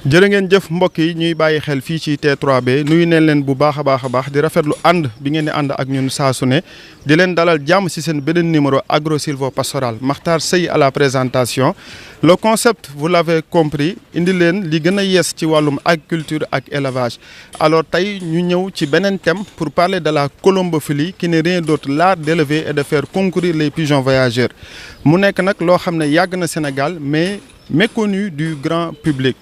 jërë ngeen jëf mbokk yi ñuy bàyyi xel fii ci T3B nuyu neen leen bu baax a baax di rafetlu ànd bi ngeen di ànd ak ñun saa su ne di leen dalal jàmm ci seen beneen numéro agro silvo pastoral Makhtar Seye à la présentation. Le concept vous l'avez compris indi leen li gën a yees ci wàllum agriculture ak élevage alors tey ñu ñëw ci beneen thème pour parler de la colombophilie qui n'est rien d'autre l'art d'élever et de faire concourir les pigeons voyageurs mu nekk nag loo xam ne yàgg na Sénégal mais méconnu du grand public.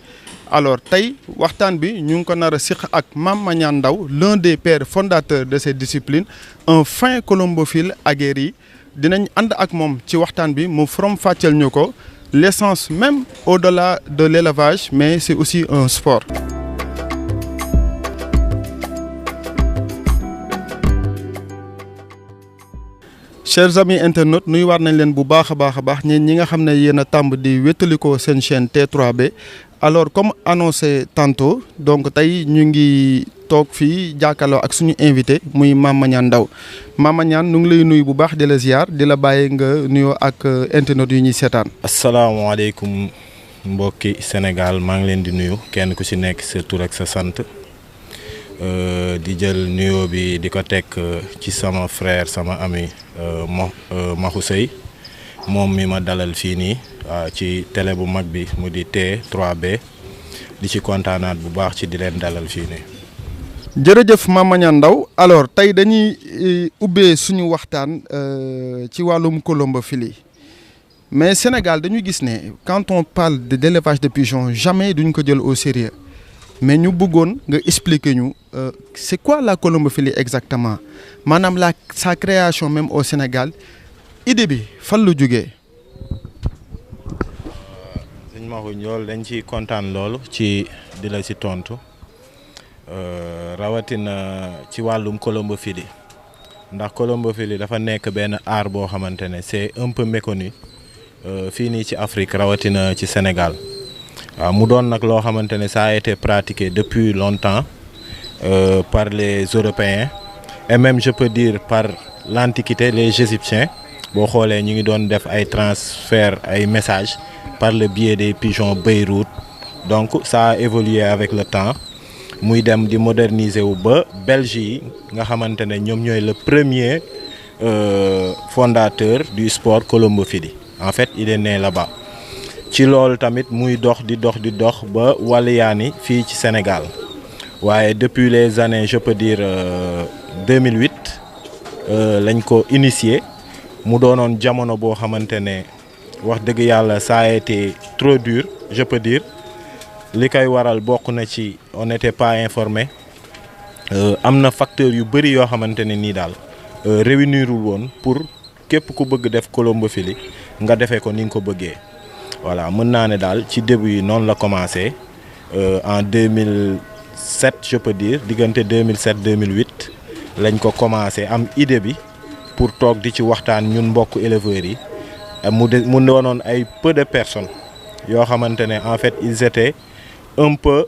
Alors tey waxtaan bi ñu ngi ko nar a siq ak Mame Magnane Ndao l'un des pères fondateurs de cette discipline un fin colombophile aguerri dinañ ànd ak moom ci waxtaan bi mu from fàcceel ñu ko l'essence même au-delà de l'élevage mais c'est aussi un sport. Chers amis internautes nuyu war nañ leen bu baax a baax ñi nga xam ne yéen a tàmb di wétalikoo seen chaîne T3B. Alors comme annoncé tantôt donc tey ñu ngi toog fii jàkkaarloo ak suñu invité muy Mame Magnane Ndao Mame Magnane ñu ngi lay nuyu bu baax di la ziar di la bàyyi nga nuyoo ak internet yu ñuy seetaan. asalaamaaleykum mbokki Sénégal maa ngi leen di nuyu kenn ku ci nekk sa tur ak sa sant di jël nuyoo bi di ko teg ci sama frère sama ami Mahou Seye moom mi ma dalal fii nii. ci télé bu mag bi mu di T3B di ci kontaanaat bu baax ci di leen dalal fii nii. jërëjëf Mame Magnane Ndao alors tey dañuy ubbee suñu waxtaan ci wàllum colombophilie mais Sénégal dañu gis ne quand on parle de l'élevage de pigeons jamais duñ ko jël au sérieux mais ñu bëggoon nga expliquer ñu c'est quoi la colombophilie exactement maanaam sa création même au Sénégal idée bi fan la jógee. loolu dañ ci kontaan loolu ci di la ci tontu rawatina ci wàllum colombophilie ndax colombophilie dafa nekk benn art boo xamante ne c'est un peu méconnu fii nii ci Afrique rawatina ci Sénégal waaw mu doon nag loo xamante ne ça a été pratiqué depuis longtemps par les Européens et même je peux dire par l'Antiquité les Égyptiens boo xoolee ñu ngi doon def ay transfert ay messages par le biais des pigeons Beyrouth donc ça a évolué avec le temps muy dem di moderniser wu ba Belge yi nga xamante ne ñoom ñooy le premier fondateur du sport colombophilie en fait il est né là-bas ci loolu tamit muy dox di dox ba waliyaani fii ci Sénégal waaye depuis les années je peux dire 2008 lañ ko initié mu doonoon jamono boo xamante ne wax dëgg yàlla ça a été trop dur je peux dire li koy waral bokk na ci on n'était pas informé am na facteur yu bëri yoo xamante ne nii daal réunirul woon pour képp ku bëgg def colombophilie nga defee ko ni nga ko bëggee voilà mën naa ne daal ci début yi noonu la commencé en 2007 je peux dire diggante 2007 2008 lañ ko commencé am idée bi pour toog di ci waxtaan ñun mbokk éleveurs yi. mu doonoon ay peu de personnes yoo xamante ne en fait ils étaient un peu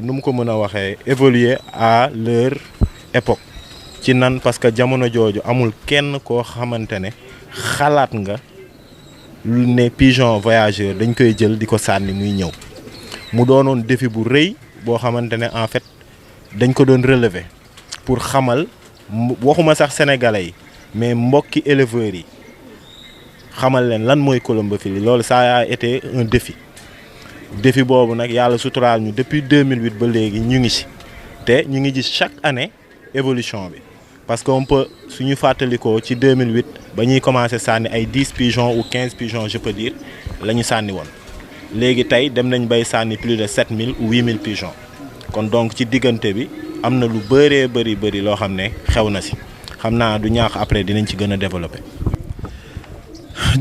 nu mu ko mën a waxee évoluer à leur époque ci nan parce que jamono jooju amul kenn koo xamante ne xalaat nga lu ne pigeon voyageur dañ koy jël di ko sànni muy ñëw mu doonoon défi bu rëy boo xamante ne en fait dañ ko doon relever pour xamal waxuma sax sénégalais yi mais mbokki éleveurs yi xamal leen lan mooy colombophilie loolu ça a été un défi boobu nag yàlla suturaal ñu depuis 2008 ba léegi ñu ngi ci te ñu ngi gis chaque année évolution bi parce que on peut suñu fàttalikoo ci 2008 ba ñuy commencé sànni ay 10 pigeons ou 15 pigeons je peux dire la ñu sànni woon léegi tey dem nañ bay sànni plus de 7000 ou 8000 pigeons kon donc ci diggante bi am na lu bëree bëri loo xam ne xew na ci xam naa du ñaax après dinañ ci gën a développer.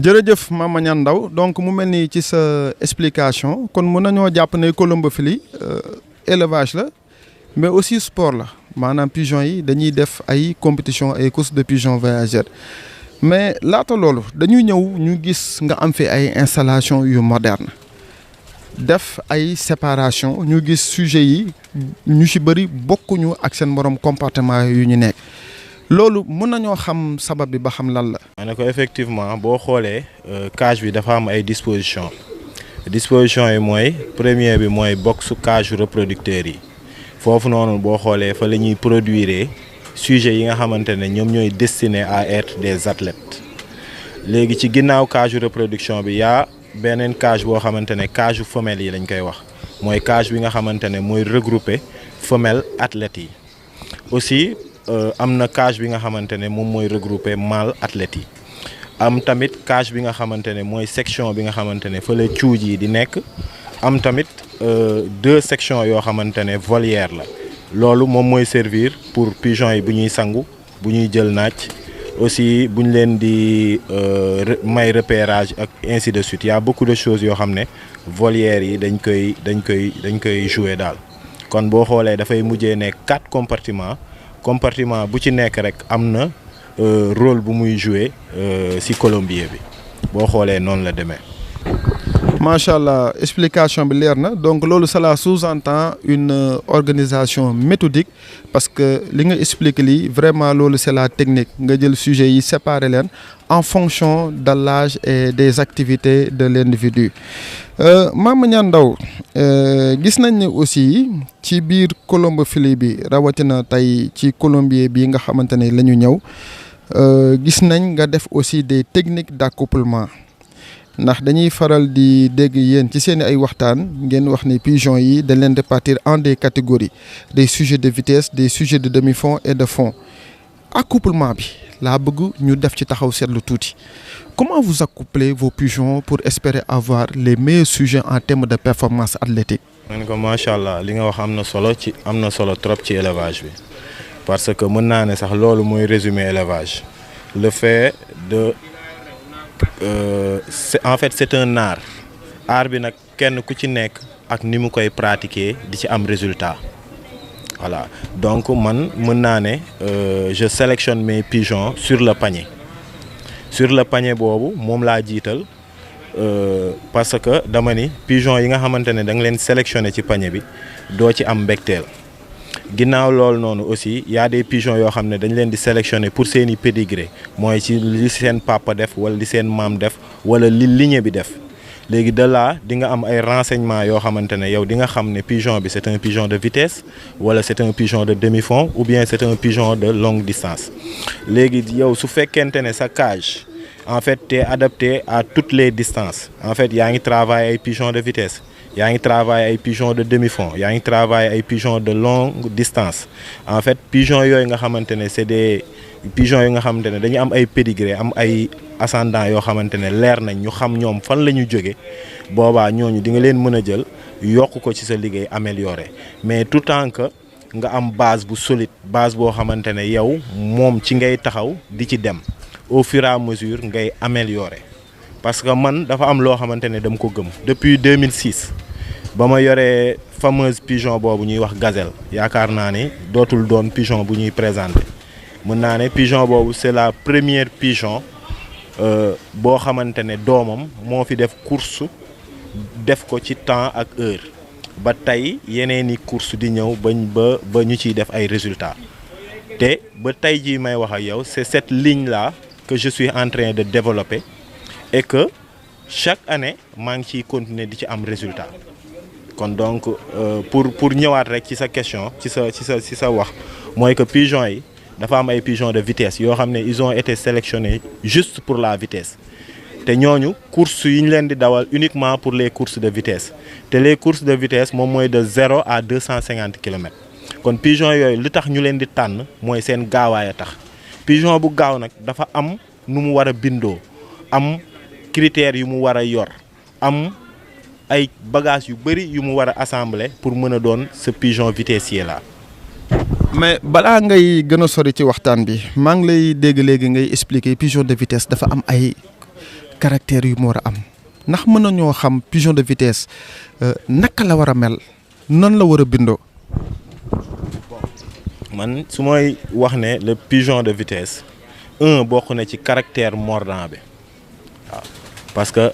jërëjëf Mame Magnane Ndao donc mu mel ni ci sa explication kon mën nañoo jàpp ne colombophilie élevage la mais aussi sport la maanaam pigeons yi dañuy def ay compétition ay courses de pigeons voyageurs mais laata loolu dañuy ñëw ñu gis nga am fi ay installation yu moderne def ay séparation ñu gis sujet yi ñu ci bëri bokkuñu ak seen morom comportement yu ñu nekk loolu mën nañoo xam sabab bi ba xam lan la. ma ne ko effectivement boo xoolee cage bi dafa am ay dispositions disposition yi mooy premier bi mooy box cage reproducteurs yi foofu noonu boo xoolee fa la ñuy produire sujets yi nga xamante ne ñoom ñooy destinés à être des athlètes léegi ci ginnaaw cage reproduction bi yaa beneen cage boo xamante ne cage femelle yi lañ koy wax mooy cage bi nga xamante ne mooy regrouper femelle athlètes yi aussi am na cage bi nga xamante ne moom mooy regrouper mâle athlètes yi am tamit cage bi nga xamante ne mooy section bi nga xamante ne fa la cuuj yi di nekk am tamit 2 sections yoo xamante ne volière la loolu moom mooy servir pour pigeons yi bu ñuy sangu bu ñuy jël naaj aussi bu ñu leen di may repérage ak ainsi de suite y a beaucoup de choses yoo xam ne volières yi dañ koy jouer daal kon boo xoolee dafay mujjee nekk 4 compartiments bu ci nekk rek am na rôle bu muy jouer ci colombier bi boo xoolee noonu la demee. macha allah explication bi leer na donc loolu cela sous-entend une organisation méthodique parce que li nga explique lii vraiment loolu c'est la technique nga jël sujet yi séparer leen en fonction de l'âge et des activités de l'individu. Mama Niane Ndao gis nañ ne aussi ci biir colombophilie bi rawatina tey ci colombier bi nga xamante ne la ñu ñëw gis nañ nga def aussi des techniques d'accouplement. ndax dañuy faral di dégg yéen ci seen ay waxtaan ngeen wax ni pigeons yi dañ leen répartir en des catégories des sujets de vitesse des sujets de demi-fond et de fond accouplement bi laa bëgg ñu def ci taxaw seetlu tuuti comment vous accouplez vos pigeons pour espérer avoir les meilleurs sujets en termes de performance athlétique. man ko macha allah li nga wax am na solo trop ci élevage bi parce que mën naa ne sax loolu mooy résumer élevage le fait de. En fait c'est un art bi nag kenn ku ci nekk ak ni mu koy pratiquer di ci am résultat voilà donc man mën naa ne je sélectionne mes pigeons sur le panier boobu moom laa jiital parce que dama ni pigeons yi nga xamante ne da nga leen sélectionner ci panier bi doo ci am mbégteel ginnaaw loolu noonu aussi y a des pigeons yoo xam ne dañ leen di sélectionner pour seeni pédigré mooy ci li seen papa def wala li seen maam def wala li lignée bi def léegi de là di nga am ay renseignements yoo xamante ne yow di nga xam ne pigeon bi c'est un pigeon de vitesse wala c'est un pigeon de demi-fond ou bien c'est un pigeon de longue distance léegi yow su fekkente ne sa cage en fait t'es adapté à toutes les distances en fait yaa ngi travailler ay pigeons de vitesse yaa ngi travailler ay pigeons de demi-fond yaa ngi travailler ay pigeons de longue distance en fait pigeons yooyu nga xamante ne c'est des pigeons yi nga xamante ne dañu am ay pédigré am ay ascendants yoo xamante ne leer nañ ñu xam ñoom fan la ñu jóge boobaa ñooñu di nga leen mën a jël yokk ko ci sa liggéey améliorer mais tout temps que nga am base bu solide base boo xamante ne yow moom ci ngay taxaw di ci dem au fur et à mesure ngay améliorer parce que man dafa am loo xamante ne dama ko gëm depuis 2006 ba ma yoree fameuse pigeon boobu ñuy wax gazelle yaakaar naa ne dootul doon pigeon bu ñuy présenter mën naa ne pigeon boobu c'est la première pigeon boo xamante ne doomam moo fi def course def ko ci temps ak heure ba tey yeneeni course di ñëw ba ñu ciy def ay résultats te ba tey jii may wax ak yow c'est cette ligne là que je suis en train de développer et que chaque année maa ngi ciy continuer di ci am résultat kon donc pour ñëwaat rek ci sa question ci sa wax mooy que pigeons yi dafa am ay pigeons de vitesse yoo xam ne ils ont été sélectionnés juste pour la vitesse te ñooñu courses yi ñu leen di dawal uniquement pour les courses de vitesse te les courses de vitesse moom mooy de 0 à 250 kilomètres kon pigeons yooyu li tax ñu leen di tànn mooy seen gaawaay a tax pigeon bu gaaw nag dafa am nu mu war a bindoo am critères yu mu war a yor am ay bagages yu bari yu mu war a assembler pour mën a doon ce pigeon vitessier là. mais balaa ngay gën a sori ci waxtaan bi maa ngi lay dégg léegi ngay expliquer pigeon de vitesse dafa am ay caractères yu mu war a am ndax mën nañoo xam pigeon de vitesse naka la war a mel nan la war a bindoo. man su may wax ne le pigeon de vitesse bokk na ci caractère mordant bi waaw parce que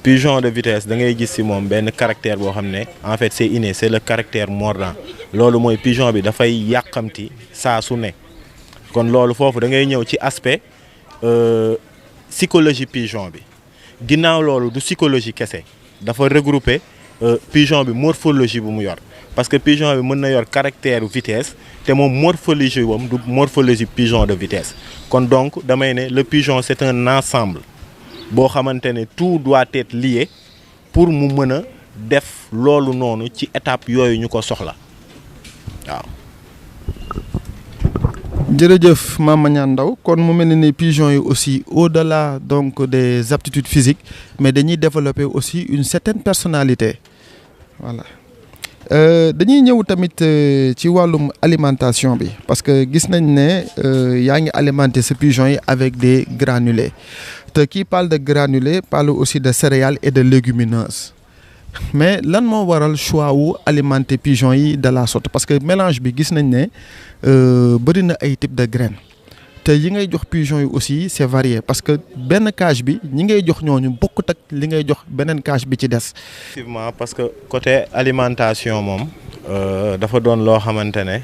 pigeon de vitesse da ngay gis ci moom benn caractère boo xam ne en fait c'est inné c'est le caractère mordant loolu mooy pigeon bi dafay yàqamti saa su ne kon loolu foofu da ngay ñëw ci aspect psychologie pigeon bi ginnaaw loolu du psychologie kese dafa regrouper pigeon bi morphologie bu mu yor parce que pigeon bi mën na yor caractère vitesse te moom morphologie bam du morphologie pigeon de vitesse kon donc damay ne le pigeon c'est un ensemble boo xamante ne tout doit être lié pour mu mën a def loolu noonu ci étape yooyu ñu ko soxla waaw. jërëjëf Mame Magnane Ndao kon mu mel ni pigeons yi aussi au-delà donc des aptitudes physiques mais dañuy développer aussi une certaine personnalité voilà dañuy ñëw tamit ci wàllum alimentation bi parce que gis nañ ne yaa ngi alimenter sa pigeons yi avec des granulés te qui parle de granulés parle aussi de céréales et de légumineuses mais lan moo waral choix wu alimenter pigeons yi de la sorte parce que mélange bi gis nañ ne bëri na ay types de graines te yi ngay jox pigeons yi aussi c'est varié parce que benn cage bi ñi ngay jox ñooñu bokkut ak li ngay jox beneen cage bi ci des. effectivement parce que côté alimentation moom dafa doon loo xamante ne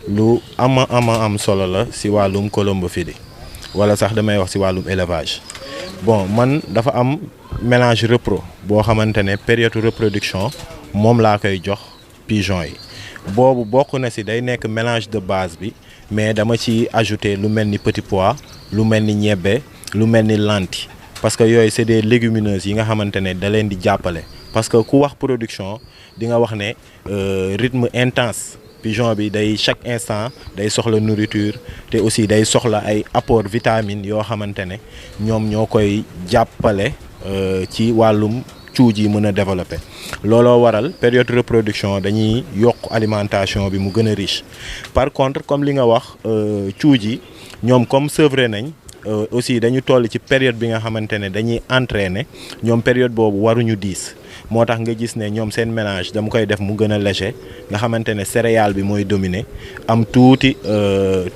lu am solo la si wàllum colombophilie wala sax damay wax si wàllum élevage bon man dafa am mélange repro boo xamante ne période reproduction moom laa koy jox pigeons yi boobu bokk na si day nekk mélange de base bi mais dama ci ajouter lu mel ni petit pois lu mel ni ñebbe lu mel ni lentille parce que yooyu c'est des légumineuses yi nga xamante ne da leen di jàppale parce que ku wax production di nga wax ne rythme intense pigeon bi day chaque instant day soxla nourriture te aussi day soxla ay apport vitamines yoo xamante ne ñoom ñoo koy jàppale ci wàllum cuuj yi mën a développer looloo waral période reproduction dañuy yokk alimentation bi mu gën a riche par contre comme li nga wax cuuj yi ñoom comme sevré nañ aussi dañu toll ci période bi nga xamante ne dañuy entraîner ñoom période boobu waruñu diis moo tax nga gis ne ñoom seen mélange dama koy def mu gën a léger nga xamante ne céréale bi mooy dominer am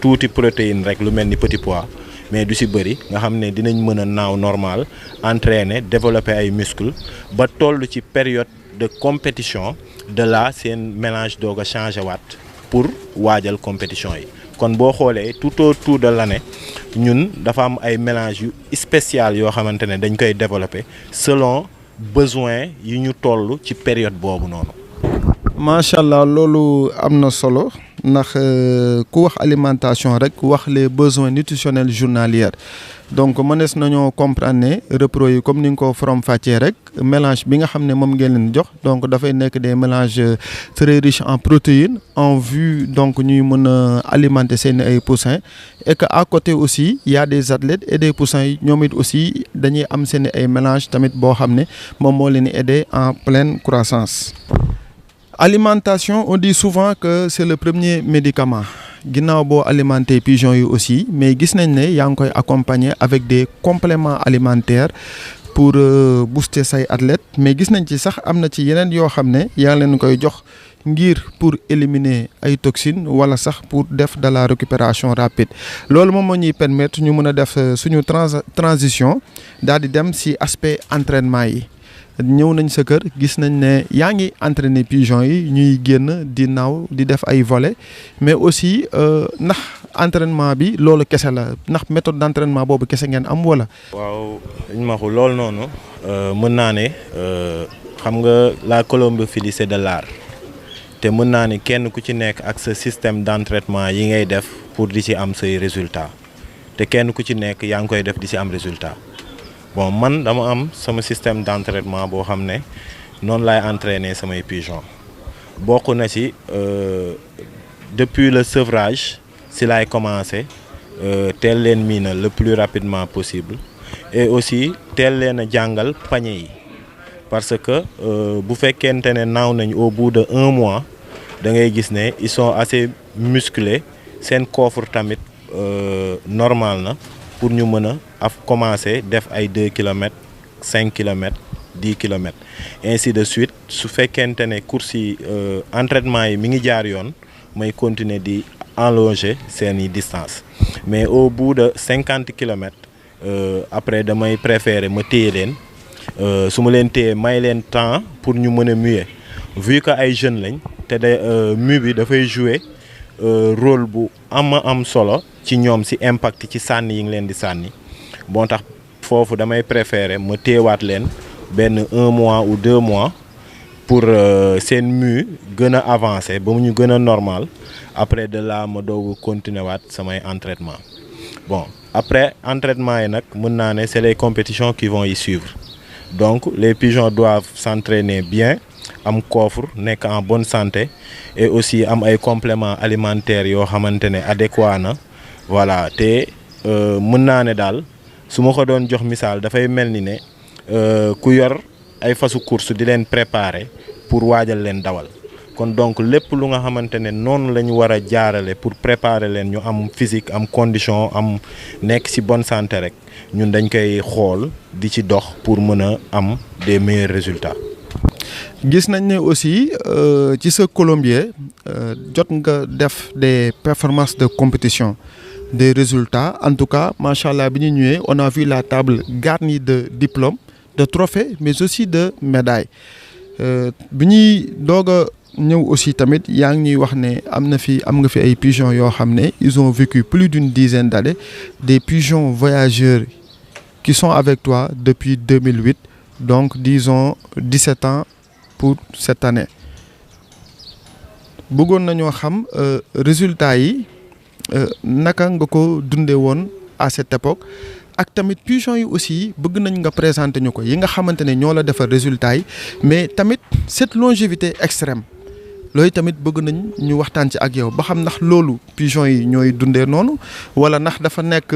tuuti protéine rek lu mel ni petit pois mais du si bëri nga xam ne dinañ mën a naaw normal entraîner développer ay muscles ba toll ci période de compétition de là seen mélange doog a changé waat pour waajal compétition yi kon boo xoolee tout autour de l'année ñun dafa am ay mélange yu spécial yoo xamante ne dañ koy développer selon besoin yi ñu toll ci période boobu noonu. macha allah loolu am na solo ndax ku wax alimentation rek wax les besoins nutritionnels journaliers donc mënees nañoo comprendre ne repro yi comme ni nga ko faram-fàccee rek mélange bi nga xam ne moom ngeen leen jox donc dafay nekk des mélanges très riches en protéines en vue donc ñuy mën a alimenter seen ay poussins et que à côté aussi il y a des athlètes et des poussins yi ñoom it aussi dañuy am seen ay mélange tamit boo xam ne moom moo leen di aider en pleine croissance. Alimentation on dit souvent que c'est le premier médicament ginnaaw boo alimenter pigeons yi aussi mais gis nañ ne yaa ngi koy accompagner avec des compléments alimentaires pour booster say athlètes mais gis nañ ci sax am na ci yeneen yoo xam ne yaa ngi leen koy jox ngir pour éliminer ay toxines wala sax pour def de la récupération rapide loolu moom moo ñuy permettre ñu mën a def suñu transition daal di dem ci aspect entraînement yi. ñëw nañ sa kër gis nañ ne yaa ngi entraîner pigeons yi ñuy génn di naaw di def ay volets mais aussi ndax entraînement bi loolu kese la ndax méthode d'entraînement boobu kese ngeen am wala. waaw dañ ma ko loolu noonu mën naa ne xam nga la colombophilie c'est de l'art te mën naa ne kenn ku ci nekk ak sa système d'entraînement yi ngay def pour di ci am say résultats te kenn ku ci nekk yaa ngi koy def di ci am résultat. bon man dama am sama système d'entraînement boo xam ne noonu laay entraîner samay pigeons bokk na ci depuis le sevrage si laay commencer teel leen miinal le plus rapidement possible et aussi teel leen a jàngal panier yi parce que bu fekkente ne naaw nañ au bout de 1 mois da ngay gis ne ils sont assez musclés seen coffre tamit normal na pour ñu mën a commencer def ay 2 kilomètres 5 kilomètres 10 kilomètres ainsi de suite su fekkente ne course yi entraînement yi mi ngi jaar yoon may continuer di allonger seeni distance mais au bout de 50 kilomètres après damay préférer ma téye leen su ma leen téye may leen temps pour ñu mën a muer vu que ay jeunes lañ te de mue bi dafay jouer rôle bu am solo ci ñoom ci impact ci sànni yi ngi leen di sànni bon tax foofu damay préférer ma téewaat leen benn 1 mois ou 2 mois pour seen mue gën a avancer ba mu ñu gën a normal après de là ma doog continuer waat samay entraînement. Bon après entraînement yi nag mën naa ne c'est les compétitions qui vont y suivre donc les pigeons doivent s'entraîner bien am coffre nekk en bonne santé et aussi am ay compléments alimentaires yoo xamante ne adéquat na voilà te mën naa ne daal su ma ko doon jox misaal dafay mel ni ne ku yor ay fasu course di leen préparer pour waajal leen dawal kon donc lépp lu nga xamante ne noonu la ñu war a jaarale pour préparer leen ñu am physique am condition am nekk ci bonne santé rek ñun dañ koy xool di ci dox pour mën a am des meilleurs résultats. gis nañ ne aussi ci sa colombier jot nga def des performances de compétition des résultats en tout cas macha allah bi ñu ñëwee on a vu la table garnie de diplômes de trophées mais aussi de médailles bi ñuy doog a ñëw aussi tamit yaa ngi ñuy wax ne am nga fi ay pigeons yoo xam ne ils ont vécu plus d'une dizaine d'années des pigeons voyageurs qui sont avec toi depuis 2008 donc disons 17 ans pour cette année bëggoon nañoo xam résultats yi naka nga ko dundee woon à cette époque ak tamit pigeons yi aussi bëgg nañ nga présenter ñu ko yi nga xamante ne ñoo la defal résultats yi mais tamit cette longévité extrême loolu tamit bëgg nañ ñu waxtaan ci ak yow ba xam ndax loolu pigeons yi ñooy dundee noonu wala ndax dafa nekk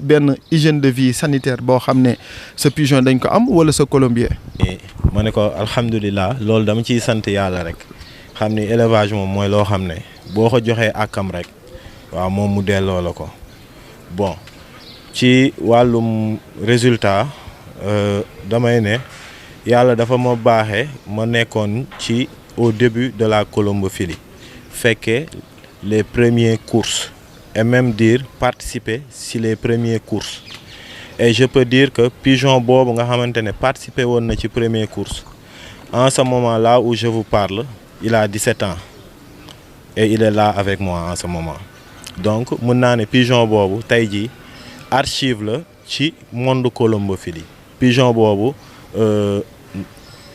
benn hygiène de vie sanitaire boo xam ne sa pigeon dañ ko am wala sa colombier. ma ne ko alhamdulilah loolu dama ciy sant yàlla rek xam ni élevage moom mooy loo xam ne boo ko joxee àkkam rek waaw moom mu delloo la ko bon ci wàllum résultat damay ne yàlla dafa ma baaxee ma nekkoon ci au début de la colombophilie fekkee les premières courses et même dire participer si les premières courses et je peux dire que pigeon boobu nga xamante ne participer woon na ci première course en ce moment là où je vous parle il a 17 ans et il est là avec moi en ce moment donc mën naa ne pigeon boobu tey jii archive la ci monde colombophilie pigeon boobu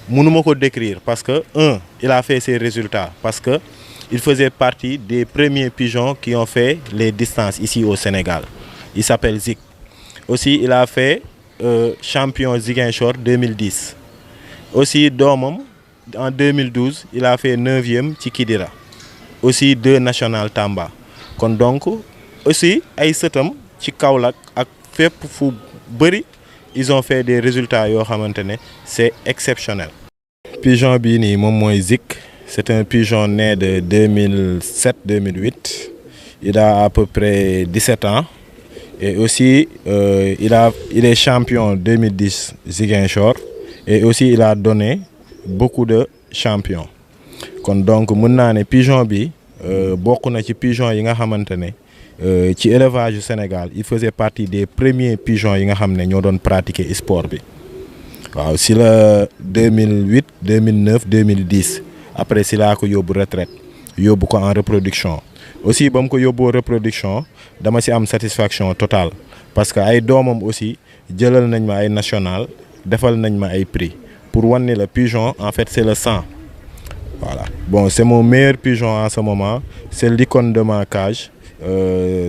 mënuma ko décrire parce que il a fait ses résultats parce que il faisait partie des premiers pigeons qui ont fait les distances ici au Sénégal il s'appelle Zik aussi il a fait champion Ziguinchor 2010 aussi doomam en 2012 il a fait 9e ci Kidira aussi 2 national Tamba kon donc aussi ay sëtam ci Kaolack ak fépp fu bëri ils ont fait des résultats yoo xamante ne c'est exceptionnel. Pigeon bii nii moom mooy Zik c'est un pigeon né de 2007-2008 il a à peu près 17 ans et aussi il est champion 2010 Ziguinchor et aussi il a donné beaucoup de champions kon donc mën naa ne pigeon bi bokk na ci pigeon yi nga xamante ne ci élevage du Sénégal il faisait partie des premiers pigeons yi nga xam ne ñoo doon pratiquer sport bi waaw si la 2008 2009 2010 après si laa ko yóbbu retraite yóbbu ko en reproduction aussi ba mu ko yóbboo reproduction dama si am satisfaction totale parce que ay doomam aussi jëlal nañ ma ay national defal nañ ma ay prix pour wan ni le pigeon en fait c'est le sang voilà bon c'est mon meilleur pigeon en ce moment c'est l'icône de ma cage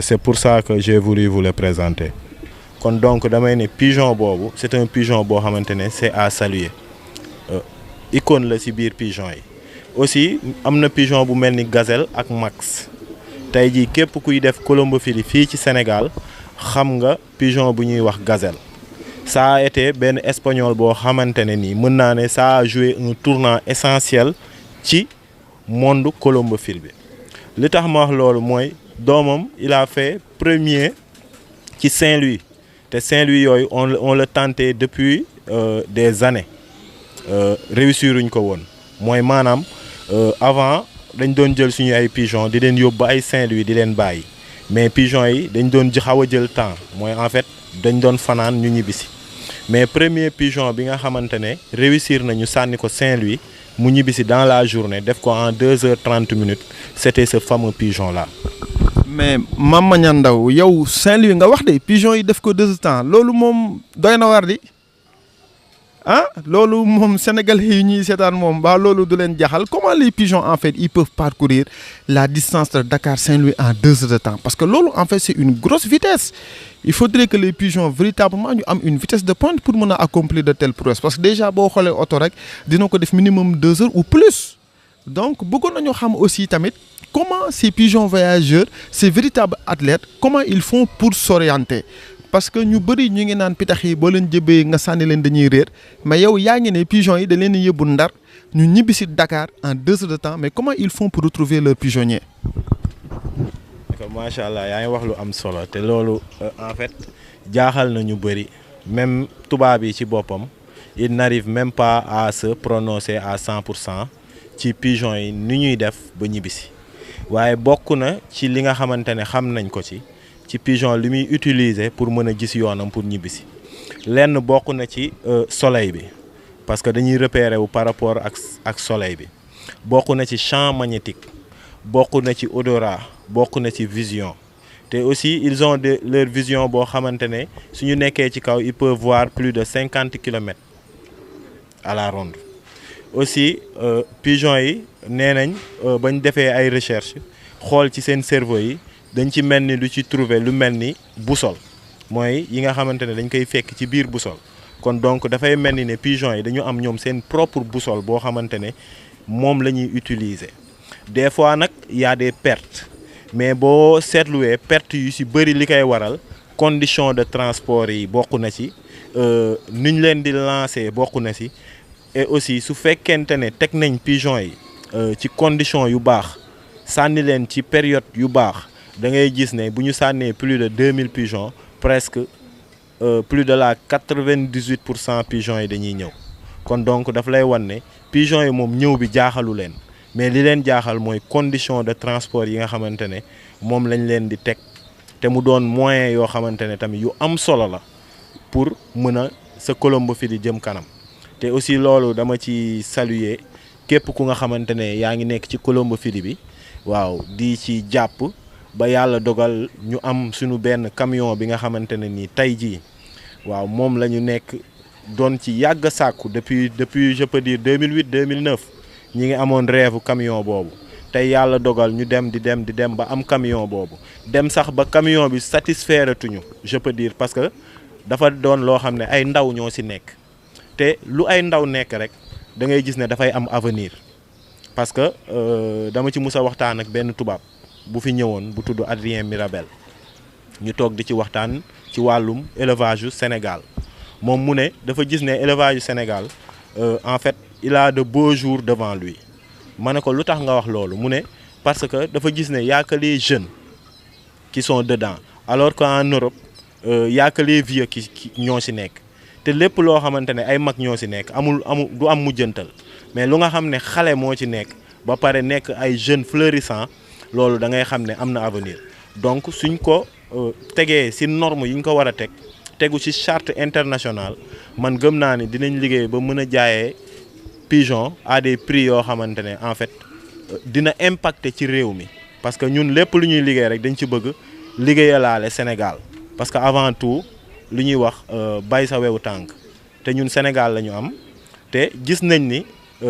c'est pour ça que j'ai voulu vous le présenter kon donc damay ne pigeon boobu c'est un pigeon boo xamante ne c'est à saluer icône la ci biir pigeon yi aussi am na pigeon bu mel ni gazelle ak max tey jii képp kuy def colombophilie fii ci Sénégal xam nga pigeon bu ñuy wax gazelle ça a été benn espagnol boo xamante ne nii mën naa ne ça a joué un tournant essentiel ci monde colombophile bi li tax ma wax loolu mooy doomam il a fait premier ci Saint-Louis te Saint-Louis yooyu on le tentait depuis des années réussir uñ ko woon mooy maanaam avant dañ doon jël suñu ay pigeons di leen yóbbu ay Saint-Louis di leen bàyyi mais pigeons yi dañ doon xaw a jël temps mooy en fait dañ doon fanaan ñu ñibbisi mais premier pigeon bi nga xamante ne réussir nañu sànni ko Saint-Louis mu ñibbisi dans la journée def ko en 2h30 c'était ce fameux pigeon là. mais Mame Magnane Ndao yow Saint-Louis nga wax de pigeon yi def ko 2 temps loolu moom doy na war di ah loolu moom sénégalais yi ñuy seetaan moom ba loolu du leen jaxal comment les pigeons en fait ils peuvent parcourir la distance de Dakar Saint-Louis en 2 heures de temps parce que loolu en fait c'est une grosse vitesse il faudrait que les pigeons véritablement ñu am une vitesse de pointe pour mën a accomplir de telles prouesses parce que déjà boo xoolee oto rek dina ko def minimum 2 heures ou plus donc bëggoon nañoo xam aussi tamit comment ces pigeons voyageurs ces véritables athlètes comment ils font pour s'orienter parce que ñu bëri ñu ngi naan pitax yi boo leen jëbee nga sànni leen dañuy réer mais yow yaa ngi ne pigeons yi da leen di yóbbu Ndar ñu ñibbi si Dakar en 2 heures de temps mais comment ils font pour retrouver leur pigeonnier. macha allah yaa ngi wax lu am solo te loolu en fait jaaxal na ñu bëri même tubaab yi ci boppam il n'arrive même pas à se prononcer à 100% ci pigeons yi ni ñuy def ba ñibbisi waaye bokk na ci li nga xamante ne xam nañ ko ci pigeon li muy utiliser pour mën a gis yoonam pour ñibbisi lenn bokk na ci soleil bi parce que dañuy repérer wu par rapport ak soleil bi bokk na ci champ magnétique bokk na ci odorat bokk na ci vision te aussi ils ont leur vision boo xamante ne suñu nekkee ci kaw ils peuvent voir plus de 50 kilomètres à la ronde aussi pigeons yi nee nañ bañ defee ay recherche xool ci seen cerveau yi dañ ci mel ni lu ci trouver lu mel ni boussole mooy yi nga xamante ne dañ koy fekk ci biir boussole kon donc dafay mel ni ne pigeons yi dañu am ñoom seen propre boussole boo xamante ne moom la ñuy utiliser des fois nag y a des pertes mais boo seetluwee pertes yu ci bëri li koy waral condition de transport yi bokk na ci nuñ leen di lancer bokk na ci et aussi su fekkente ne teg nañ pigeons yi ci condition yu baax sànni leen ci période yu baax da ngay gis ne bu ñu sànnee plus de 2000 pigeons presque plus de la 98% pigeons yi dañuy ñëw kon donc daf lay wan ne pigeons yi moom ñëw bi jaaxalu leen mais li leen jaaxal mooy condition de transport yi nga xamante ne moom lañ leen di teg te mu doon moyen yoo xamante ne tamit yu am solo la pour mën a sa colombophilie di jëm kanam te aussi loolu dama ci saluer képp ku nga xamante ne yaa ngi nekk ci colombophilie bi waaw di ci jàpp ba yàlla dogal ñu am suñu benn camion bi nga xamante ne nii tey jii waaw moom la ñu nekk doon ci yàgg sàkku depuis je peux dire 2008 2009 ñi ngi amoon rêve camion boobu tey yàlla dogal ñu dem di dem ba am camion boobu dem sax ba camion bi satisfaire tuñu je peux dire parce que dafa doon loo xam ne ay ndaw ñoo ci nekk te lu ay ndaw nekk rek da ngay gis ne dafay am avenir parce que dama ci mus a waxtaan ak benn tubaab bu fi ñëwoon bu tudd Adrien Mirabel ñu toog di ci waxtaan ci wàllum élevage yu Sénégal moom mu ne dafa gis ne élevage yu Sénégal en fait il a de beaux jours devant lui ma ne ko lu tax nga wax loolu mu ne parce que dafa gis ne y a que les jeunes qui sont dedans alors qu'en Europe y a que les vieux qui ñoo ci nekk te lépp loo xamante ne ay mag ñoo ci nekk amul du am mujjantal mais lu nga xam ne xale moo ci nekk ba pare nekk ay jeunes florissants loolu da ngay xam ne am na avenir donc suñ ko tegee ci norme yi ñu ko war a tegu ci charte internationale man gëm naa ni dinañ liggéey ba mën a jaayee pigeon à des prix yoo xamante ne en fait dina impacter ci réew mi parce que ñun lépp lu ñuy liggéey rek dañ ci bëgg liggéeyalaale Sénégal parce que avant tout lu ñuy wax bay sa wewu tànk te ñun Sénégal la ñu am te gis nañ ni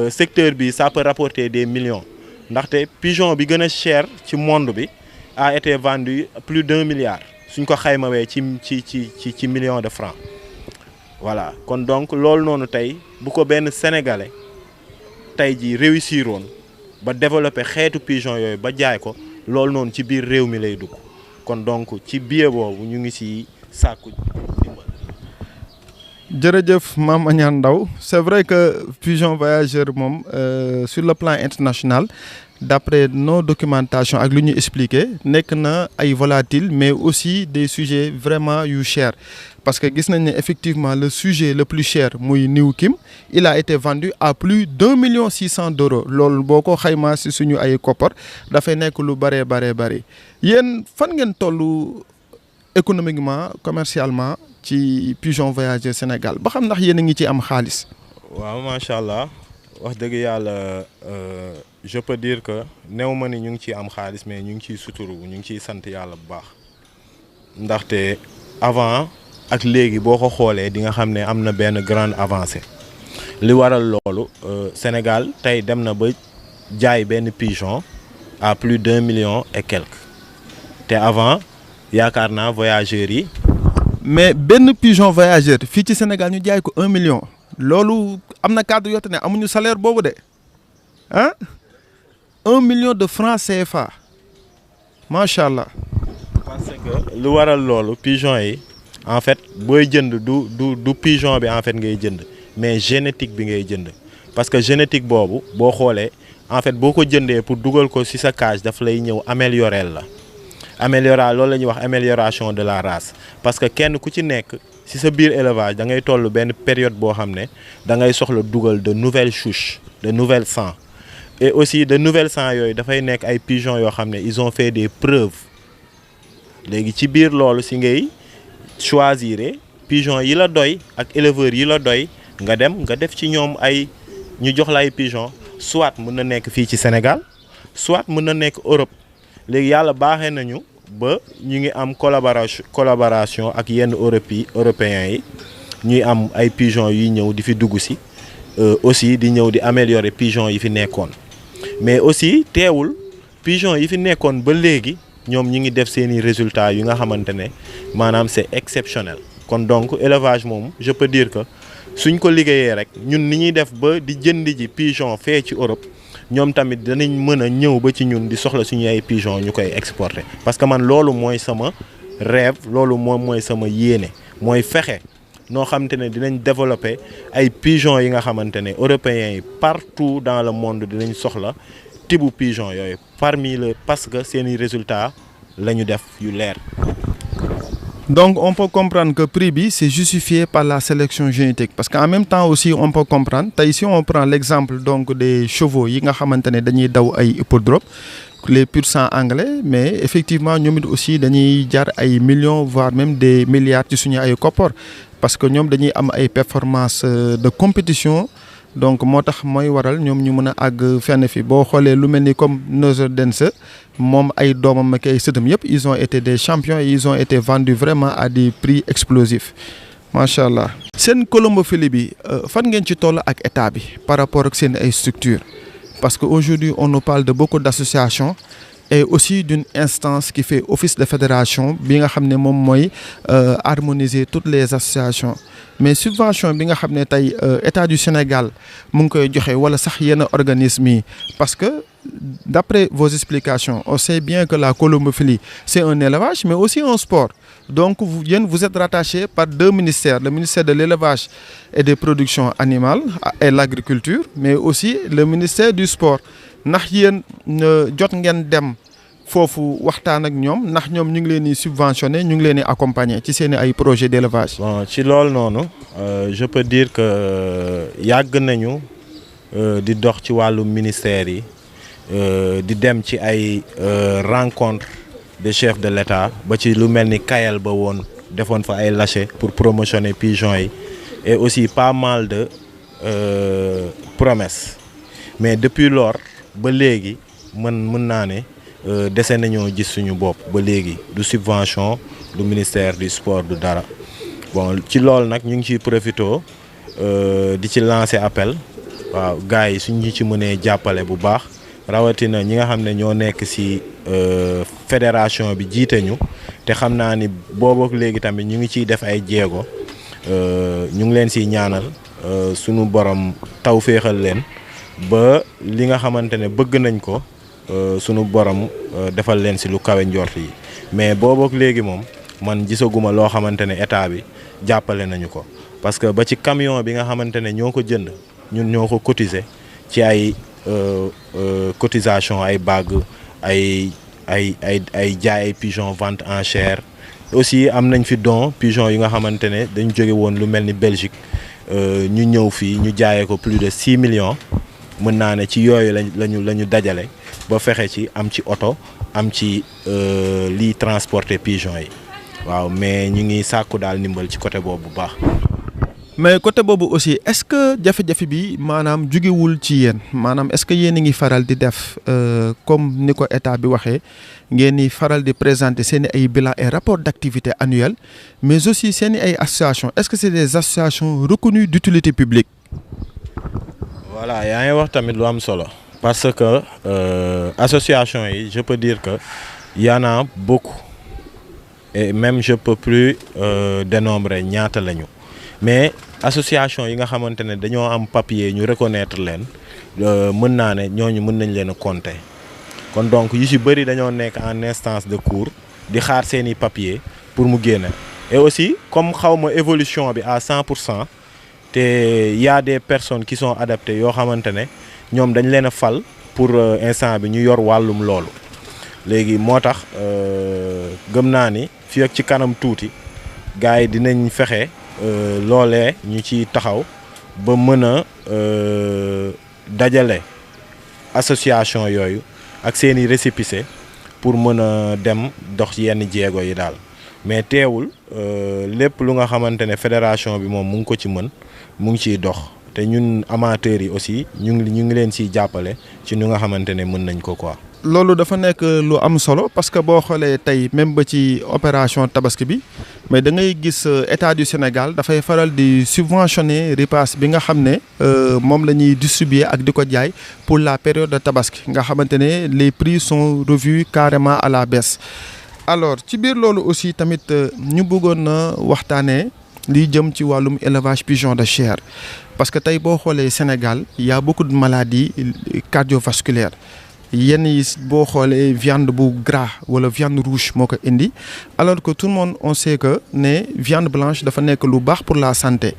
secteur bi ça peut rapporter des millions ndaxte pigeon bi gën a cher ci monde bi a été vendu plus d'1 milliard suñ ko xaymawee ci millions de francs voilà kon donc loolu noonu tey bu ko benn sénégalais tey jii réussir woon ba développer xeetu pigeon yooyu ba jaay ko loolu noonu ci biir réew mi lay dugg kon donc ci biir boobu ñu ngi ci sàkku jërëjëf Mame Magnane Ndao c'est vrai que pigeon voyageur moom sur le plan international d'après nos documentations ak lu ñu expliqué nekk na ay volatiles mais aussi des sujets vraiment yu cher parce que gis nañ ne effectivement le sujet le plus cher muy New Kim il a été vendu à plus d'1,6 million loolu boo ko xaymaa si suñu ay koppar dafay nekk lu bëree yéen fan ngeen tollu économiquement commercialement ci pigeon voyageur Sénégal ba xam ndax yéen a ngi ci am xaalis. waaw macha allah wax dëgg yàlla je peux dire que néew ma ni ñu ngi ciy am xaalis mais ñu ngi ciy suturu ñu ngi ciy sant yàlla bu baax ndaxte avant ak léegi boo ko xoolee di nga xam ne am na benn grande avancée li waral loolu Sénégal tey dem na ba jaay benn pigeon à plus d'1 million et quelques te avant yaakaar naa voyageurs yi. mais benn pigeon voyageur fii ci Sénégal ñu jaay ko 1 million loolu am na cadre yoo xam ne amuñu salaire boobu de ah 1 million de francs CFA macha allah. parce que lu waral loolu pigeon yi en fait booy jënd du pigeon bi en fait ngay jënd mais génétique bi ngay jënd parce que génétique boobu boo xoolee en fait boo ko jëndee pour dugal ko ci sa cage daf lay ñëw améliorer la. Loolu la ñuy wax amélioration de la race parce que kenn ku ci nekk ci sa biir élevage da ngay toll benn période boo xam ne da ngay soxla dugal de nouvelles souches de nouvelles sangs et aussi de nouvelles sangs yooyu dafay nekk ay pigeons yoo xam ne ils ont fait des preuves léegi ci biir loolu ci ngay choisir pigeons yi la doy ak éleveurs yi la doy nga dem nga def ci ñoom ay ñu jox la ay pigeons soit mën na nekk fii ci Sénégal soit mën na nekk Europe. léegi yàlla baaxee nañu ba ñu ngi am collaboration ak yenn européens yi ñuy am ay pigeons yuy ñëw di fi dugg si aussi di ñëw di améliorer pigeons yi fi nekkoon mais aussi teewul pigeons yi fi nekkoon ba léegi ñoom ñi ngi def seeni résultats yu nga xamante ne maanaam c'est exceptionnel kon donc élevage moom je peux dire que suñ ko liggéeyee rek ñun ni ñuy def ba di jënd ji pigeon fee ci Europe ñoom tamit danañ mën a ñëw ba ci ñun di soxla suñu ay pigeon ñu koy exporter parce que man loolu mooy sama rêve loolu moom mooy sama yéene mooy fexe noo xamante ne dinañ développer ay pigeon yi nga xamante ne européens yi partout dans le monde dinañ soxla tibu pigeon yooyu parce que seeni résultats la ñu def yu leer. Donc on peut comprendre que prix bi c'est justifié par la sélection génétique parce qu'en même temps aussi on peut comprendre tey si on prend l'exemple donc des chevaux yi nga xamante ne dañuy daw ay hippodrome les pur sang anglais mais effectivement ñoom it aussi dañuy jar ay millions voire même des milliards ci suñu ay koppar parce que ñoom dañuy am ay performances de compétition donc moo tax mooy waral ñoom ñu mën a àgg fenn fi boo xoolee lu mel ni comme Neuchâtel moom ay doomam ak ay sëtam yëpp ils ont été des champions et ils ont été vendus vraiment à des prix explosifs macha allah. seen colombophilie bi fan ngeen ci toll ak état bi par rapport ak seen ay structures parce que aujourd'hui on nous parle de beaucoup d'associations et aussi d'une instance qui fait office de fédération bi nga xam ne moom mooy harmoniser toutes les associations mais subvention bi nga xam ne tey état du Sénégal mu ngi koy joxe wala sax yenn organismes yi parce que d'après vos explications on sait bien que la colombophilie c'est un élevage mais aussi un sport donc vous êtes rattaché par deux ministères le ministère de l'élevage et des productions animales et l'agriculture mais aussi le ministère du sport ndax yéen jot ngeen dem foofu waxtaan ak ñoom ndax ñoom ñu ngi leen di subventionner ñu ngi leen di accompagner ci seen ay projets d'élevage. Bon ci loolu noonu je peux dire que yàgg nañu di dox ci wàllu ministère yi di dem ci ay rencontres des chefs de l'État ba ci lu mel ni Kayel ba woon defoon fa ay lâcher pour promotionner pigeons yi et aussi pas mal de promesses mais depuis lors ba léegi mën naa ne dese nañoo gis suñu bopp ba léegi du subvention du ministère du sport du dara bon ci loolu nag ñu ngi ciy profito di ci lancer appel waaw gars yi suñ ñu ci mënee jàppale bu baax rawatina ñi nga xam ne ñoo nekk ci fédération bi jiite ñu te xam naa ni boobu ak léegi tamit ñu ngi ciy def ay jéego ñu ngi leen ciy ñaanal suñu borom taw féexal leen ba li nga xamante ne bëgg nañ ko sunu borom defal leen ci lu kawe njort yi mais boobu ak léegi moom man gisaguma loo xamante ne état bi jàppale nañu ko parce que ba ci camion bi nga xamante ne ñoo ko jënd ñun ñoo ko cotiser ci ay cotisation ay bague ay jaay ay pigeon vente en chair aussi am nañ fi don pigeon yi nga xamante ne dañ jóge woon lu mel ni Belgique ñu ñëw fii ñu jaayee ko plus de 6 millions mën naa ne ci yooyu la ñu dajale ba fexe ci am ci oto am ci liy transporter pigeon yi waaw mais ñu ngi sàkku daal ndimbal ci côté boobu bu baax. mais côté boobu aussi est-ce que jafe-jafe bi maanaam jugewul ci yéen maanaam est-ce que yéen a ngi faral di def comme ni ko état bi waxee ngeen di faral di présenter seen ay bilan et rapport d'activité annuel mais aussi seen ay associations est-ce que c'est des associations reconnues d'utilité publique. voilà yaa ngi wax tamit lu am solo parce que association yi je peux dire que y en a beaucoup et même je peux plus dénombrer ñaata lañu mais association yi nga xamante ne dañoo am papier ñu reconnaître leen mën naa ne ñooñu mën nañ leen a compter kon donc yu ci bëri dañoo nekk en instance de cours di xaar seeni papier pour mu génne et aussi comme xawma évolution bi à 100% te y a des personnes qui sont adaptées yoo xamante ne ñoom dañ leen a fal pour instant bi ñu yor wàllum loolu léegi moo tax gëm naa ni fii ak ci kanam tuuti gars yi dinañ fexe loolee ñu ci taxaw ba mën a dajale association yooyu ak seeni récépissé pour mën a dem dox yenn jéego yi daal mais teewul lépp lu nga xamante ne fédération bi moom mu ngi ko ci mën mu ngi ciy dox te ñun amateurs yi aussi ñu ngi leen ciy jàppale ci ñu nga xamante ne mën nañ ko quoi. loolu dafa nekk lu am solo parce que boo xoolee tey même ba ci opération tabaski bi mais da ngay gis état du Sénégal dafay faral di subventionner repas bi nga xam ne moom la ñuy distribuer ak di ko jaay pour la période de tabaski nga xamante ne les prix sont revus carrément à la baisse. alors ci biir loolu aussi tamit ñu bëggoon na waxtaanee liy jëm ci wàllum élevage pigeon de chair parce que tey boo xoolee Sénégal y a beaucoup de maladies cardiovasculaires. yenn yi boo xoolee viande bu gras wala viande rouge moo ko indi alors que tout le monde on sait que ne viande blanche dafa nekk lu baax pour la santé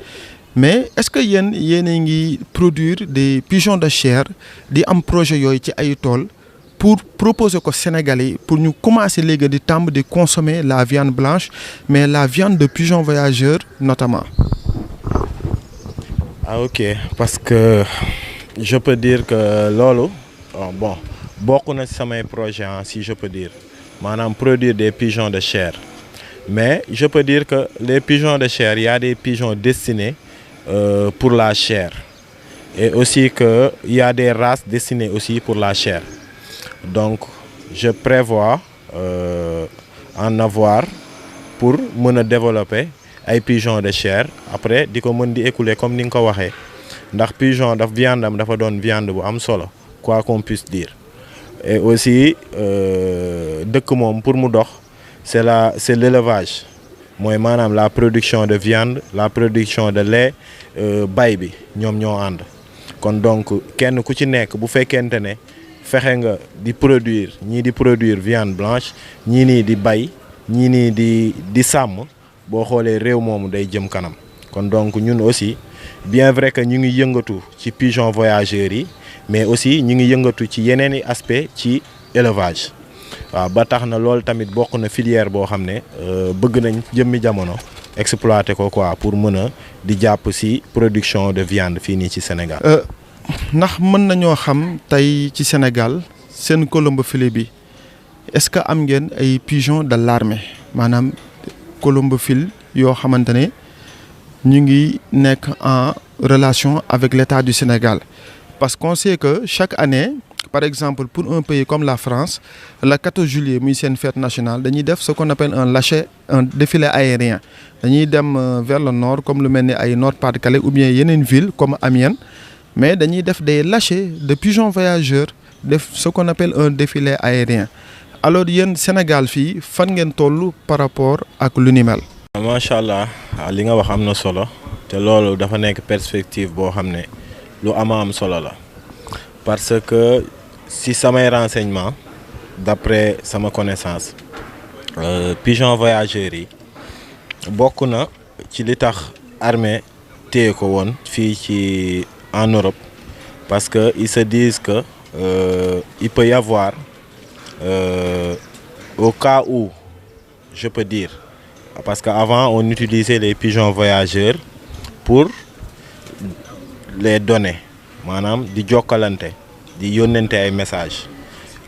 mais est-ce que yéen a ngi produire des pigeons de chair di am projet yooyu ci ay tool pour proposer ko Sénégalais pour ñu commencer léegi di tàmm di consommer la viande blanche mais la viande de pigeon voyageur notamment. ah ok parce que je peux dire que loolu bon. bokk na ci samay projet si je peux dire maanaam produire des pigeons de chair mais je peux dire que les pigeons de chair il y a des pigeons destinés pour la chair et aussi que il y a des races destinées aussi pour la chair donc je prévois en avoir pour mën a développer ay pigeons de chair après di ko mën di écouler comme ni nga ko waxee ndax pigeon viande am dafa doon viande bu am solo quoi qu'on puisse dire. et aussi dëkk moom pour mu dox c'est l'élevage mooy maanaam la production de viande la production de lait bay bi ñoom ñoo ànd kon donc kenn ku ci nekk bu fekkente ne fexe nga di produire ñii di produire viande blanche ñii nii di bay ñii nii di sàmm boo xoolee réew moomu day jëm kanam kon donc ñun aussi bien vrai que ñu ngi yëngatu ci pigeon voyageurs yi mais aussi ñu ngi yëngatu ci yeneen i aspect ci élevage waaw ba tax na loolu tamit bokk na filière boo xam ne bëgg nañ jëmmi jamono exploiter ko quoi pour mën a di jàpp ci production de viande fii nii ci Sénégal. ndax mën nañoo xam tey ci Sénégal seen colombophile bi est-ce que am ngeen ay pigeons de l'armée maanaam colombophile yoo xamante ne ñu ngi nekk en relation avec l'État du Sénégal. Parce qu'on sait que chaque année, par exemple pour un pays comme la France, le 14 juillet muy seen fête nationale dañuy def ce qu'on appelle un défilé aérien dañuy dem vers le nord comme lu mel ni ay Nord-Pas-de-Calais ou bien yeneen ville comme Amiens mais dañuy def des lâchers de pigeons voyageurs def ce qu'on appelle un défilé aérien alors yéen Sénégal fii fan ngeen toll par rapport ak lu ni mel. macha allah li nga wax am na solo te loolu dafa nekk perspective boo xam ne. lu am solo la parce que si samay renseignements d'après sama connaissance pigeon voyageurs yi bokk na ci li tax armée téye ko woon fii ci en Europe parce que ils se disent que il peut y avoir au cas où je peux dire parce que avant on utilisait les pigeons voyageurs pour les données maanaam di jokkalante di yónnente ay messages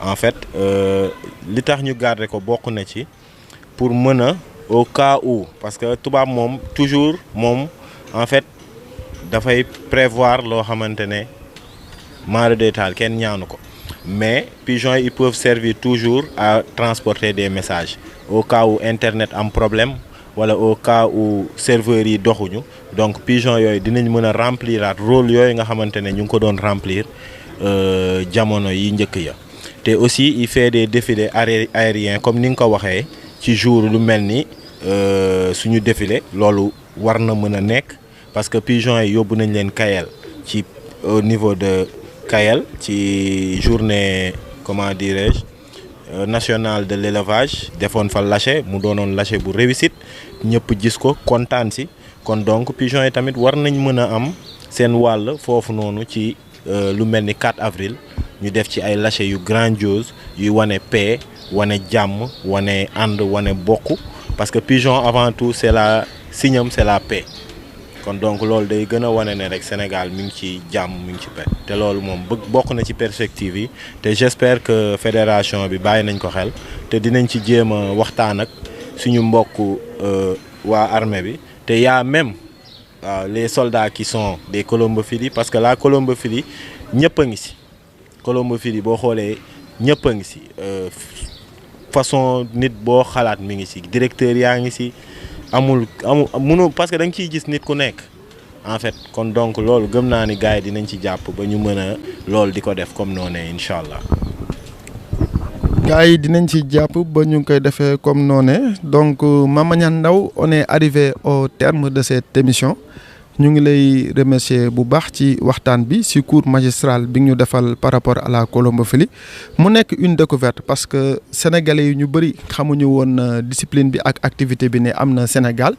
en fait li tax ñu garder ko bokk na ci pour mën a au cas où parce que tubaab moom toujours moom en fait dafay prévoir loo xamante ne mara détail kenn ñaanu ko mais pigeons yi ils peuvent servir toujours à transporter des messages au cas où internet am problème wala au cas où serveurs yi doxuñu donc pigeon yooyu dinañ mën a rempliraat rôle yooyu nga xamante ne ñu ngi ko doon remplir jamono yi njëkk ya. te aussi il fait des défilés aériens comme ni nga ko waxee ci jour lu mel ni suñu défilé loolu war na mën a nekk parce que pigeon yi yóbbu nañ leen Kayel ci au niveau de Kayel ci journée comment dirais-je nationale de l'élevage defoon fa lâcher mu doonoon lâcher bu réussite ñëpp gis ko kontaan si kon donc pigeon yi tamit war nañ mën a am seen wàll foofu noonu ci lu mel ni 4 avril ñu def ci ay lâcher yu grandiose yuy wane paix wane jàmm wane ànd wane bokk parce que pigeon avant tout c'est la signam c'est la paix kon donc loolu day gën a wane ne rek Sénégal mi ngi ci jàmm mi ngi ci paix te loolu moom bokk na ci perspective yi te j'espère que fédération bi bàyyi nañ ko xel te dinañ ci jéem a waxtaan ak suñu mbokk waa armée bi te y a même les soldats qui sont des colombophiles parce que la colombophilie ñëpp a ngi si colombophilie boo xoolee ñëpp a ngi si façon nit boo xalaat mi ngi si directeur yaa ngi si munu parce que da nga ciy gis nit ku nekk en fait kon donc loolu gëm naa ni gars yi dinañ ci jàpp ba ñu mën a loolu di ko def comme noonu incha allah. gars yi dinañ ci jàpp ba ñu ngi koy defee comme noonu donc Mama Niane Ndao on est arrivé au terme de cette émission. ñu ngi lay remercier bu baax ci waxtaan bi ci cours magistral bi ñu defal par rapport à la colombophilie mu nekk une découverte parce que sénégalais yi ñu bëri xamuñu woon discipline bi ak activité bi ne am na Sénégal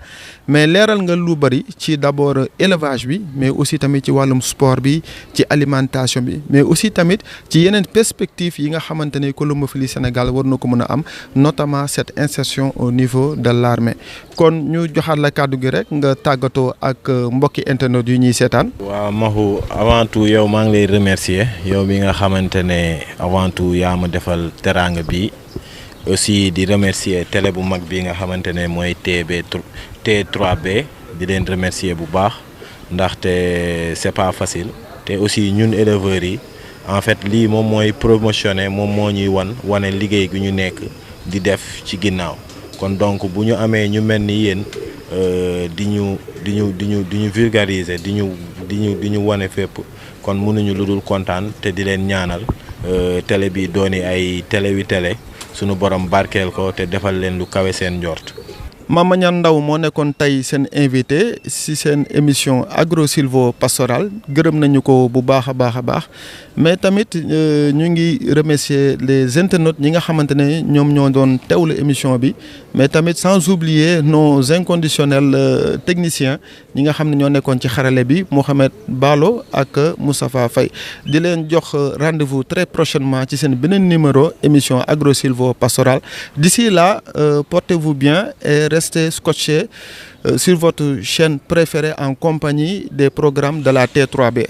mais leeral nga lu bëri ci d'abord élevage bi mais aussi tamit ci wàllum sport bi ci alimentation bi mais aussi tamit ci yeneen perspective yi nga xamante ne colombophilie Sénégal war na ko mën a am notamment cette insertion au niveau de l'armée kon ñu joxaat la kàddu gi rek nga tàggatoo ak mbokki internet yu ñuy seetaan. waaw Mahou avant tout yow maa ngi lay remercier yow mi nga xamante ne avant tout yaa ma defal teraanga bi aussi di remercier télé bu mag bi nga xamante ne mooy T3B di leen remercier bu baax ndaxte c'est pas facile te aussi ñun éleveurs yi en fait lii moom mooy promotionner moom moo ñuy wane liggéey gu ñu nekk di def ci ginnaaw kon donc bu ñu amee ñu mel ni yéen di ñu vulgariser di ñu wane fépp kon mënuñu lu dul kontaan te di leen ñaanal télé bi dooni ay télé sunu borom barkeel ko te defal leen lu kawe seen njort. Mama Niane Ndao moo nekkoon tey seen invité ci seen émission agro-sylvo-pastoral gërëm nañu ko bu baax a baax mais tamit ñu ngi remercier les internautes ñi nga xamante ne ñoom ñoo doon teewlu émission bi mais tamit sans oublier nos inconditionnels techniciens ñi nga xam ne ñoo nekkoon ci xarale bi Mouhamed Balo ak Moustapha Faye di leen jox rendez-vous très prochainement ci seen beneen numéro émission agro-sylvo-pastoral d'ici là portez-vous bien et restez scotchés sur votre chaîne préférée en compagnie des programmes de la T3B.